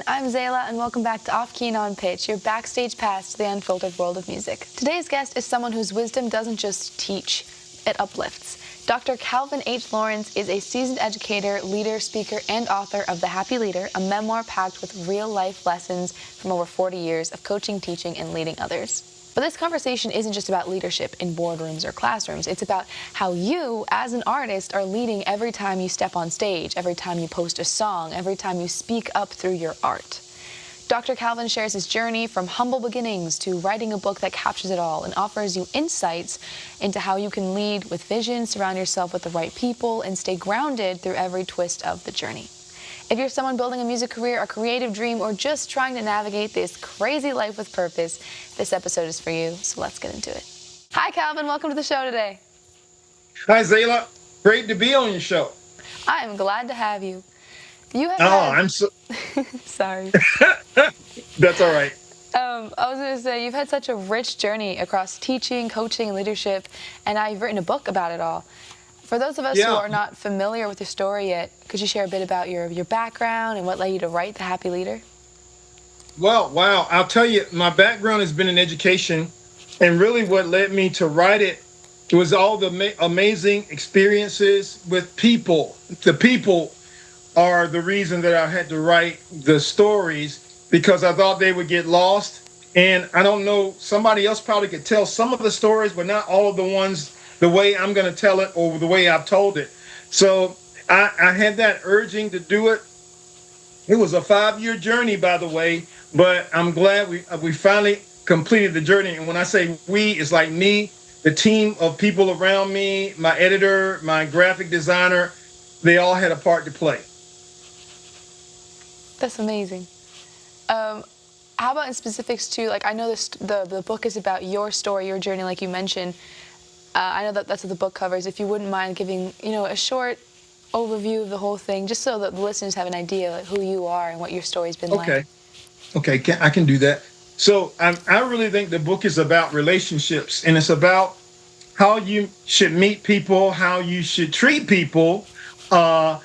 I'm Tzayla, and welcome back to Off Key and On Pitch, your backstage pass to the unfiltered world of music. Today's guest is someone whose wisdom doesn't just teach, it uplifts. Dr. Calvin H. Lawrence is a seasoned educator, leader, speaker, and author of The Happy Leader, a memoir packed with real-life lessons from over 40 years of coaching, teaching, and leading others. But this conversation isn't just about leadership in boardrooms or classrooms. It's about how you, as an artist, are leading every time you step on stage, every time you post a song, every time you speak up through your art. Dr. Calvin shares his journey from humble beginnings to writing a book that captures it all and offers you insights into how you can lead with vision, surround yourself with the right people, and stay grounded through every twist of the journey. If you're someone building a music career, a creative dream, or just trying to navigate this crazy life with purpose, this episode is for you, so let's get into it. Hi, Calvin. Welcome to the show today. Hi, Tzayla. Great to be on your show. I am glad to have you. You have I'm so... Sorry. That's all right. I was going to say, you've had such a rich journey across teaching, coaching, and leadership, and now you've written a book about it all. For those of us who are not familiar with your story yet, could you share a bit about your background and what led you to write The Happy Leader? Well, wow. I'll tell you, my background has been in education, and really what led me to write it was all the amazing experiences with people. The people are the reason that I had to write the stories, because I thought they would get lost. And I don't know, somebody else probably could tell some of the stories, but not all of the ones the way I'm going to tell it or the way I've told it. So I had that urging to do it. It was a 5-year journey, by the way, but I'm glad we finally completed the journey. And when I say we, it's like me, the team of people around me, my editor, my graphic designer, they all had a part to play. That's amazing. How about in specifics too? Like, I know the book is about your story, your journey, like you mentioned. I know that's what the book covers. If you wouldn't mind giving, a short overview of the whole thing, just so that the listeners have an idea like who you are and what your story's been like. Okay, I can do that. So I really think the book is about relationships, and it's about how you should meet people, how you should treat people, but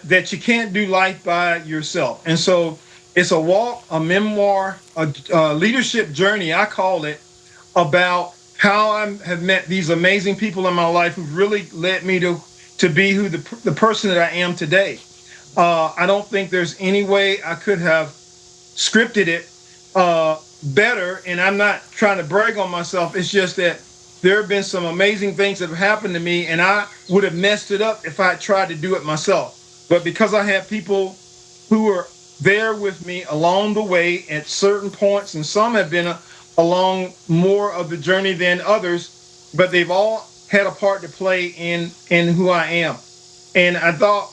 that you can't do life by yourself. And so it's a walk, a memoir, a leadership journey, I call it, about how I have met these amazing people in my life who really led me to be who the person that I am today. I don't think there's any way I could have scripted it better, and I'm not trying to brag on myself. It's just that there have been some amazing things that have happened to me, and I would have messed it up if I had tried to do it myself. But because I had people who were there with me along the way at certain points, and some have been along more of the journey than others, but they've all had a part to play in who I am. And I thought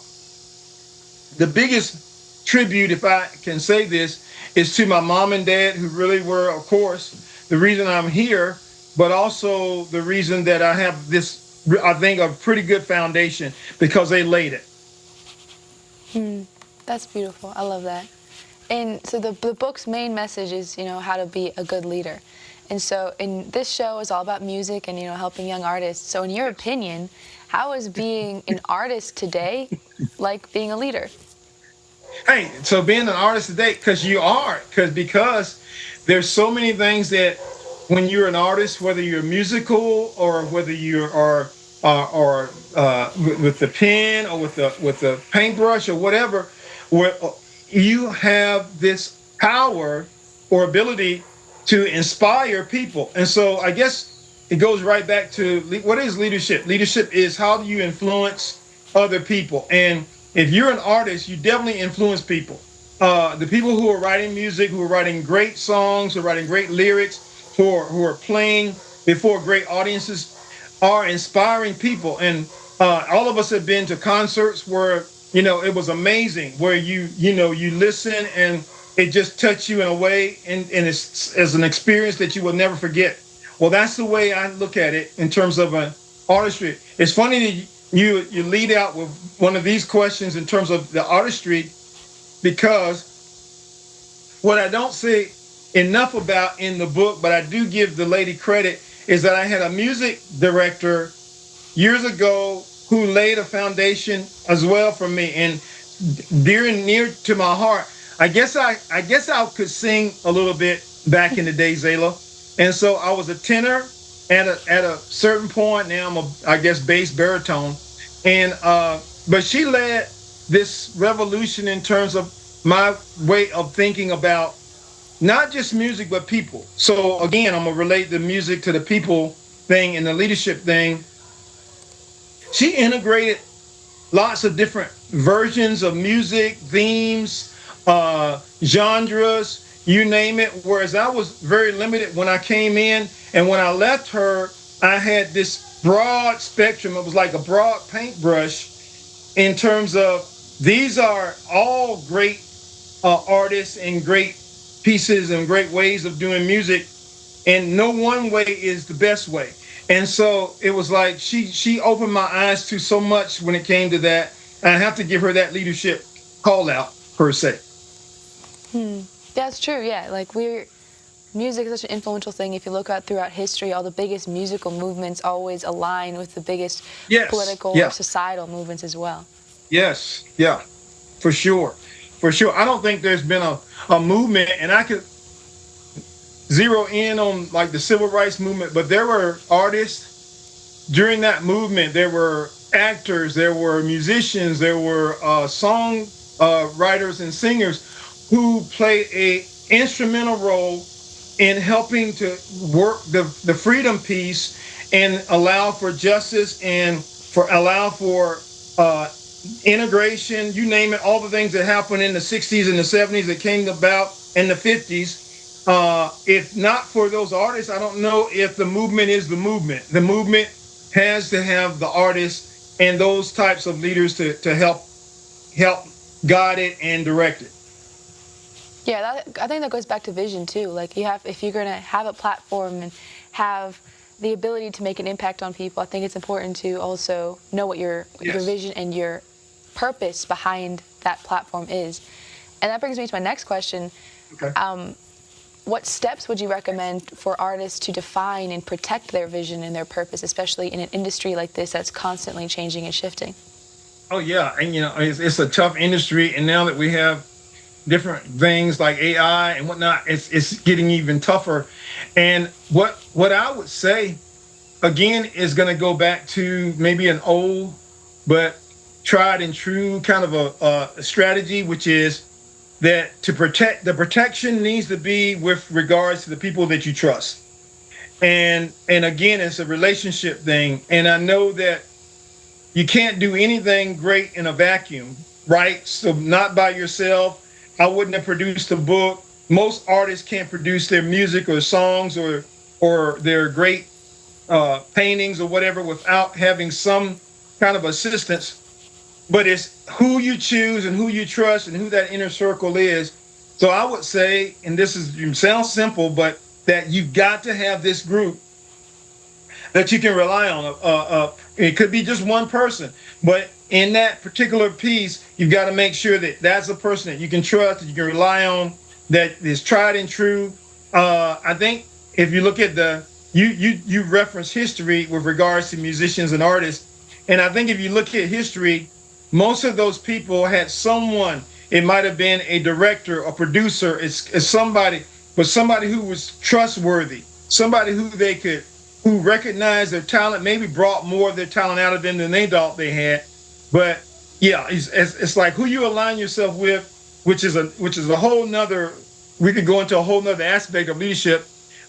the biggest tribute, if I can say this, is to my mom and dad, who really were, of course, the reason I'm here, but also the reason that I have this, I think, a pretty good foundation, because they laid it. That's beautiful. I love that. And so the book's main message is, how to be a good leader. And so in this show is all about music and, helping young artists. So in your opinion, how is being an artist today like being a leader? Hey, so being an artist today, because there's so many things that when you're an artist, whether you're musical or whether you are with the pen or with the paintbrush or whatever, where you have this power or ability to inspire people. And so I guess it goes right back to what is leadership? Leadership is how do you influence other people? And if you're an artist, you definitely influence people. The people who are writing music, who are writing great songs, who are writing great lyrics, who are playing before great audiences, are inspiring people. And all of us have been to concerts where it was amazing, where you listen and it just touched you in a way, and it's as an experience that you will never forget. Well, that's the way I look at it in terms of an artistry. It's funny that you lead out with one of these questions in terms of the artistry, because what I don't say enough about in the book, but I do give the lady credit, is that I had a music director years ago who laid a foundation as well for me. And dear and near to my heart, I could sing a little bit back in the day, Zayla. And so I was a tenor at a certain point. Now I'm a, I guess, bass baritone. And but she led this revolution in terms of my way of thinking about not just music but people. So again, I'm gonna relate the music to the people thing and the leadership thing. She integrated lots of different versions of music, themes, genres, you name it. Whereas I was very limited when I came in, and when I left her, I had this broad spectrum. It was like a broad paintbrush in terms of these are all great artists and great pieces and great ways of doing music, and no one way is the best way. And so it was like she opened my eyes to so much when it came to that. And I have to give her that leadership call out per se. That's true, yeah. Like, music is such an influential thing. If you look out throughout history, all the biggest musical movements always align with the biggest Yes, political or yeah, societal movements as well. yes, yeah, for sure, for sure. I don't think there's been a movement, and I could zero in on like the civil rights movement, but there were artists during that movement. There were actors, there were musicians, there were song writers and singers who played a instrumental role in helping to work the freedom piece and allow for justice and for allow for uh, integration, you name it, all the things that happened in the 60s and the 70s that came about in the 50s. If not for those artists, I don't know if the movement is the movement. The movement has to have the artists and those types of leaders to help guide it and direct it. Yeah, I think that goes back to vision too. Like, if you're gonna have a platform and have the ability to make an impact on people, I think it's important to also know what your Yes. vision and your purpose behind that platform is. And that brings me to my next question. Okay. What steps would you recommend for artists to define and protect their vision and their purpose, especially in an industry like this that's constantly changing and shifting? Oh yeah, and it's a tough industry, and now that we have different things like AI and whatnot, it's getting even tougher. And what I would say again is going to go back to maybe an old but tried and true kind of a strategy, which is that to protect the protection needs to be with regards to the people that you trust. And again, it's a relationship thing. And I know that you can't do anything great in a vacuum, right? So not by yourself. I wouldn't have produced a book. Most artists can't produce their music or songs or their great paintings or whatever without having some kind of assistance. But it's who you choose and who you trust and who that inner circle is. So I would say, and this is it sounds simple, but that you've got to have this group that you can rely on. It could be just one person, but in that particular piece, you've got to make sure that that's a person that you can trust, that you can rely on, that is tried and true. I think if you look at you reference history with regards to musicians and artists, and I think if you look at history, most of those people had someone. It might have been a director, a producer, it's somebody, but somebody who was trustworthy, somebody who recognized their talent, maybe brought more of their talent out of them than they thought they had. But yeah, it's like who you align yourself with, which is a whole nother. We could go into a whole nother aspect of leadership,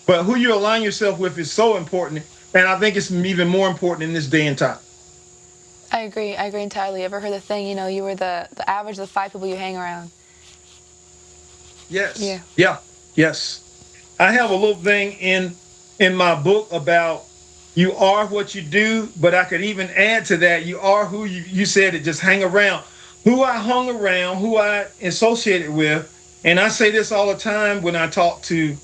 but who you align yourself with is so important, and I think it's even more important in this day and time. I agree. I agree entirely. Ever heard the thing, you were the average of the 5 people you hang around? Yes. Yeah. Yeah. Yes. I have a little thing in my book about you are what you do, but I could even add to that you are who you said it, just hang around. Who I hung around, who I associated with, and I say this all the time when I talk to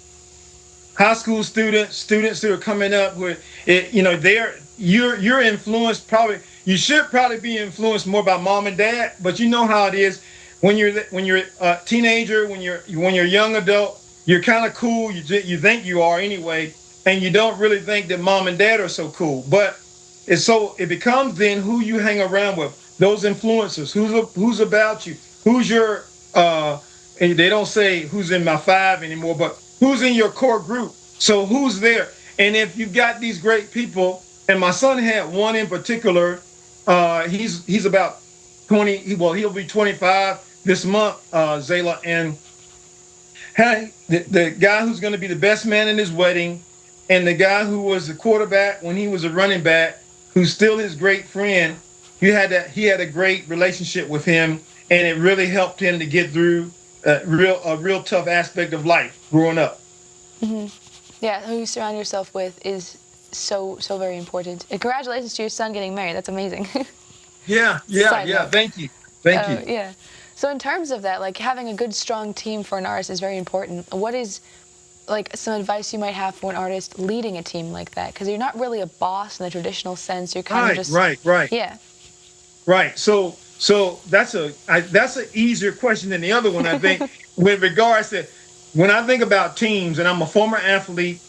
high school students who are coming up with it, you're influenced probably you should probably be influenced more by mom and dad, but you know how it is when you're a teenager, when you're a young adult, you're kind of cool, you think you are anyway, and you don't really think that mom and dad are so cool. But it becomes then who you hang around with, those influencers, who's about you, who's your and they don't say who's in my five anymore, but who's in your core group. So who's there? And if you've got these great people, and my son had one in particular, he's about 20. Well, he'll be 25 this month, Tzayla, and hey, the guy who's going to be the best man in his wedding, and the guy who was the quarterback when he was a running back, who's still his great friend. He had a great relationship with him, and it really helped him to get through a real tough aspect of life growing up. Hmm. Yeah, who you surround yourself with is so very important. And congratulations to your son getting married. That's amazing. Yeah, yeah, Side yeah. note. Thank you, thank you. Yeah. So in terms of that, like having a good, strong team for an artist is very important. What is like some advice you might have for an artist leading a team like that? Because you're not really a boss in the traditional sense. You're kind of Right, just, right, right, yeah. right. So that's an easier question than the other one. I think with regards to when I think about teams, and I'm a former athlete.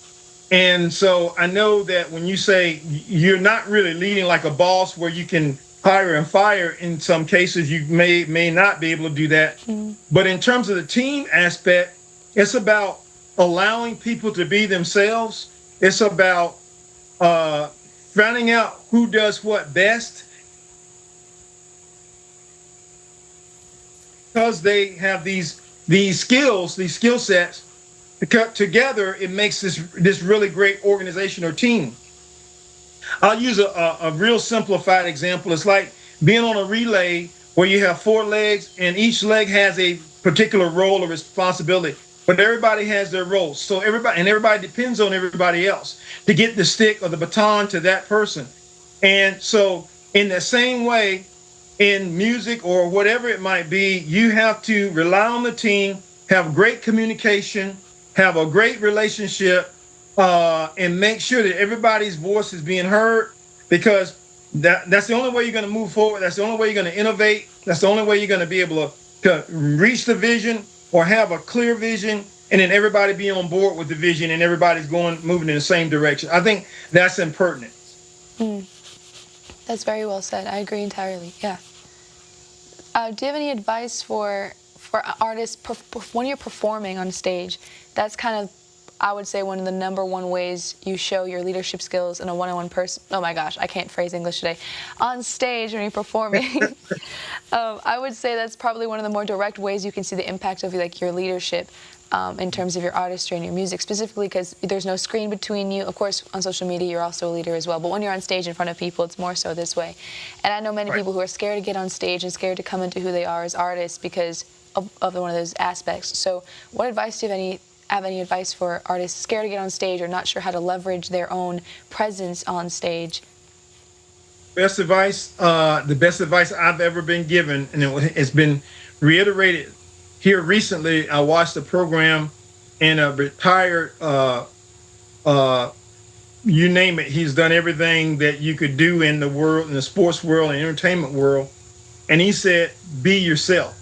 And so I know that when you say you're not really leading like a boss where you can hire and fire, in some cases you may not be able to do that. Mm. But in terms of the team aspect, it's about allowing people to be themselves. It's about uh, finding out who does what best because they have these skills, these skill sets. Together, it makes this really great organization or team. I'll use a real simplified example. It's like being on a relay where you have four legs and each leg has a particular role or responsibility, but everybody has their roles. So everybody depends on everybody else to get the stick or the baton to that person. And so, in the same way, in music or whatever it might be, you have to rely on the team, have great communication, have a great relationship, and make sure that everybody's voice is being heard because that's the only way you're going to move forward. That's the only way you're going to innovate. That's the only way you're going to be able to reach the vision or have a clear vision and then everybody be on board with the vision and everybody's moving in the same direction. I think that's impertinent. Mm. That's very well said. I agree entirely. Yeah. Do you have any advice for artists when you're performing on stage? That's kind of, I would say, one of the number one ways you show your leadership skills in a one-on-one person. Oh my gosh, I can't phrase English today. On stage when you're performing, I would say that's probably one of the more direct ways you can see the impact of like your leadership. In terms of your artistry and your music, specifically because there's no screen between you. Of course, on social media, you're also a leader as well. But when you're on stage in front of people, it's more so this way. And I know many Right. people who are scared to get on stage and scared to come into who they are as artists because of one of those aspects. So what advice do you have any advice for artists scared to get on stage or not sure how to leverage their own presence on stage? The best advice I've ever been given, and it's been reiterated here recently. I watched a program and a retired, uh, you name it, he's done everything that you could do in the world, in the sports world and entertainment world. And he said, be yourself.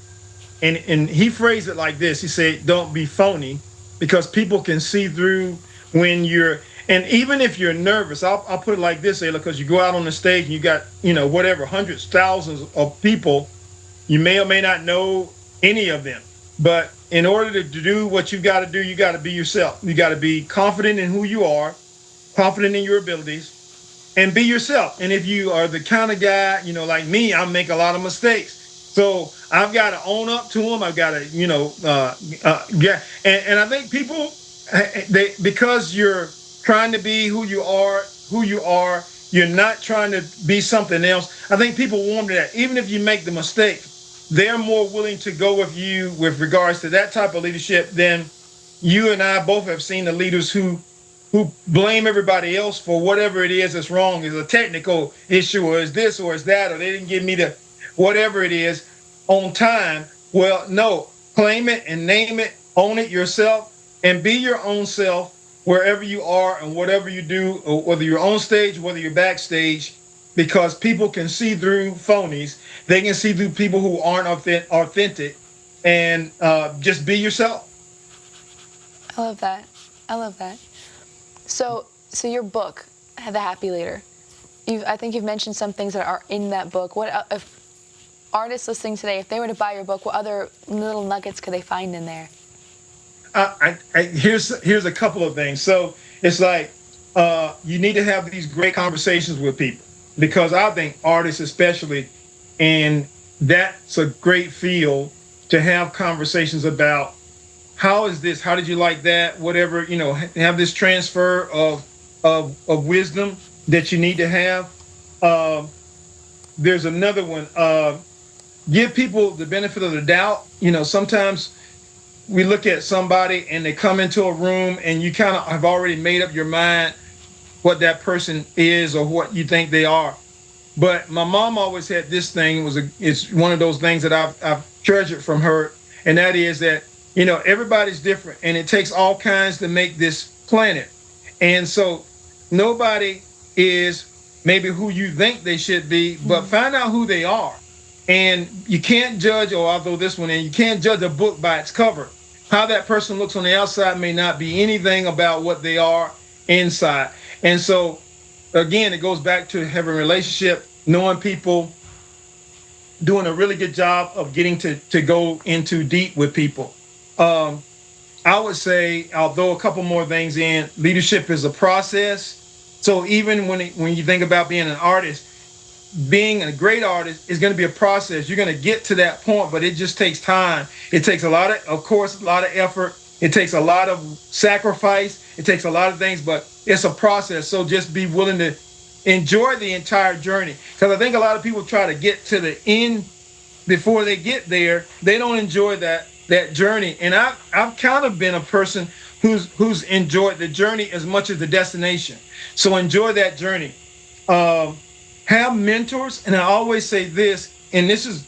And he phrased it like this. He said, don't be phony because people can see through when you're, and even if you're nervous, I'll put it like this, Ayla, because you go out on the stage and you got, whatever, hundreds, thousands of people, you may or may not know any of them. But in order to do what you got to do, you got to be yourself. You got to be confident in who you are, confident in your abilities, and be yourself. And if you are the kind of guy, like me, I make a lot of mistakes. So I've got to own up to them. I've got to, yeah. And I think people, because you're trying to be who you are, you're not trying to be something else. I think people warm to that. Even if you make the mistake, they're more willing to go with you with regards to that type of leadership than you and I both have seen the leaders who blame everybody else for whatever it is that's wrong, is a technical issue, or is this, or is that, or they didn't give me the whatever it is on time. Well, no, claim it and name it, own it yourself, and be your own self wherever you are and whatever you do, or whether you're on stage, whether you're backstage, because people can see through phonies. They can see through people who aren't authentic, and just be yourself. I love that. I love that. So your book, The Happy Leader. I think you've mentioned some things that are in that book. What if artists listening today, if they were to buy your book, what other little nuggets could they find in there? Here's a couple of things. So it's like you need to have these great conversations with people, because I think artists especially, and that's a great field to have conversations about how is this, how did you like that, whatever, have this transfer of wisdom that you need to have. There's another one. Give people the benefit of the doubt. Sometimes we look at somebody and they come into a room and you kind of have already made up your mind what that person is or what you think they are. But my mom always had this thing. It's one of those things that I've treasured from her, and that is that everybody's different, and it takes all kinds to make this planet. And so nobody is maybe who you think they should be, but find out who they are. And you can't judge, or I'll throw this one in, you can't judge a book by its cover. How that person looks on the outside may not be anything about what they are inside. And so, again, it goes back to having a relationship, knowing people, doing a really good job of getting to go into deep with people. I would say, I'll throw a couple more things in. Leadership is a process. So even when you think about being an artist, being a great artist is going to be a process. You're going to get to that point, but it just takes time. It takes a lot of effort. It takes a lot of sacrifice. It takes a lot of things, but it's a process. So just be willing to enjoy the entire journey. Because I think a lot of people try to get to the end before they get there. They don't enjoy that journey. And I've kind of been a person who's enjoyed the journey as much as the destination. So enjoy that journey. Have mentors, and I always say this, and this is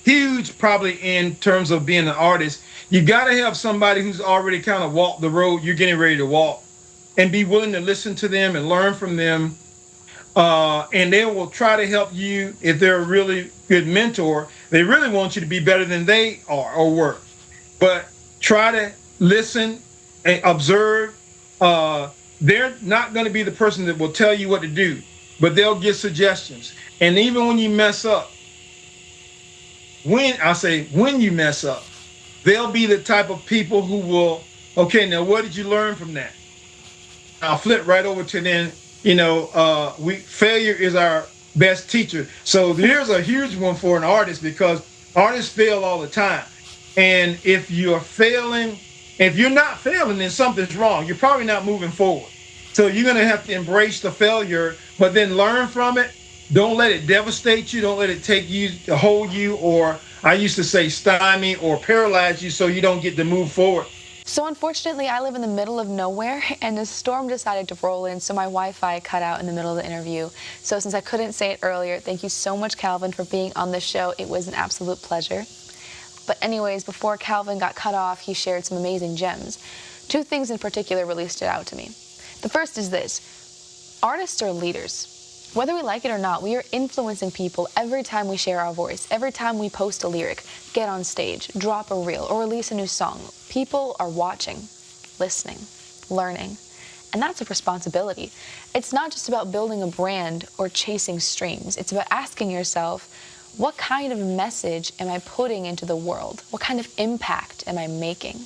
huge probably in terms of being an artist. You got to have somebody who's already kind of walked the road you're getting ready to walk, and be willing to listen to them and learn from them. And they will try to help you. If they're a really good mentor, they really want you to be better than they are or were. But try to listen and observe. They're not going to be the person that will tell you what to do, but they'll give suggestions. And even when you mess up, when you mess up, they'll be the type of people who will, okay, now what did you learn from that? I'll flip right over to then, failure is our best teacher. So here's a huge one for an artist, because artists fail all the time. And if you're not failing, then something's wrong. You're probably not moving forward. So you're going to have to embrace the failure, but then learn from it. Don't let it devastate you. Don't let it take you to hold you, or I used to say stymie or paralyze you, so you don't get to move forward. So unfortunately, I live in the middle of nowhere, and a storm decided to roll in, so my Wi-Fi cut out in the middle of the interview. So since I couldn't say it earlier, thank you so much, Calvin, for being on the show. It was an absolute pleasure. But anyways, before Calvin got cut off, he shared some amazing gems. Two things in particular really stood out to me. The first is this: artists are leaders. Whether we like it or not, we are influencing people every time we share our voice, every time we post a lyric, get on stage, drop a reel, or release a new song. People are watching, listening, learning, and that's a responsibility. It's not just about building a brand or chasing streams. It's about asking yourself, what kind of message am I putting into the world? What kind of impact am I making?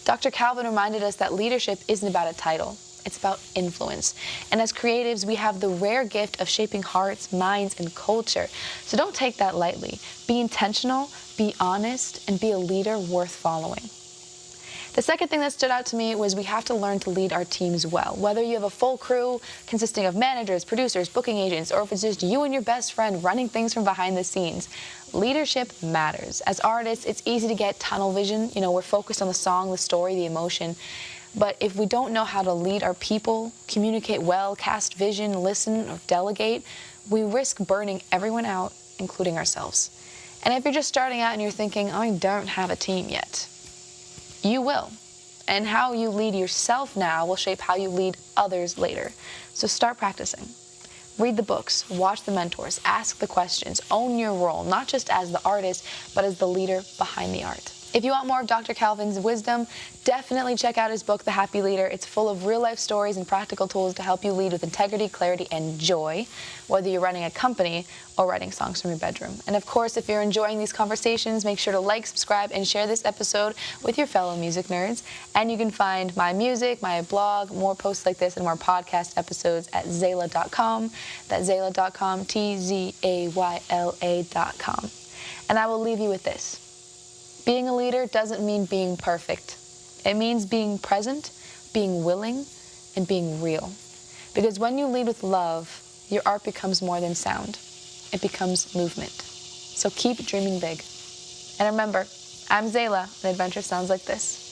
Dr. Calvin reminded us that leadership isn't about a title. It's about influence. And as creatives, we have the rare gift of shaping hearts, minds, and culture. So don't take that lightly. Be intentional, be honest, and be a leader worth following. The second thing that stood out to me was we have to learn to lead our teams well. Whether you have a full crew consisting of managers, producers, booking agents, or if it's just you and your best friend running things from behind the scenes, leadership matters. As artists, it's easy to get tunnel vision. We're focused on the song, the story, the emotion. But if we don't know how to lead our people, communicate well, cast vision, listen, or delegate, we risk burning everyone out, including ourselves. And if you're just starting out and you're thinking, I don't have a team yet, you will. And how you lead yourself now will shape how you lead others later. So start practicing. Read the books, watch the mentors, ask the questions, own your role, not just as the artist, but as the leader behind the art. If you want more of Dr. Calvin's wisdom, definitely check out his book, The Happy Leader. It's full of real-life stories and practical tools to help you lead with integrity, clarity, and joy, whether you're running a company or writing songs from your bedroom. And of course, if you're enjoying these conversations, make sure to like, subscribe, and share this episode with your fellow music nerds. And you can find my music, my blog, more posts like this, and more podcast episodes at Tzayla.com. That's Tzayla.com, Tzayla.com. And I will leave you with this. Being a leader doesn't mean being perfect. It means being present, being willing, and being real. Because when you lead with love, your art becomes more than sound. It becomes movement. So keep dreaming big. And remember, I'm Tzayla, and adventure sounds like this.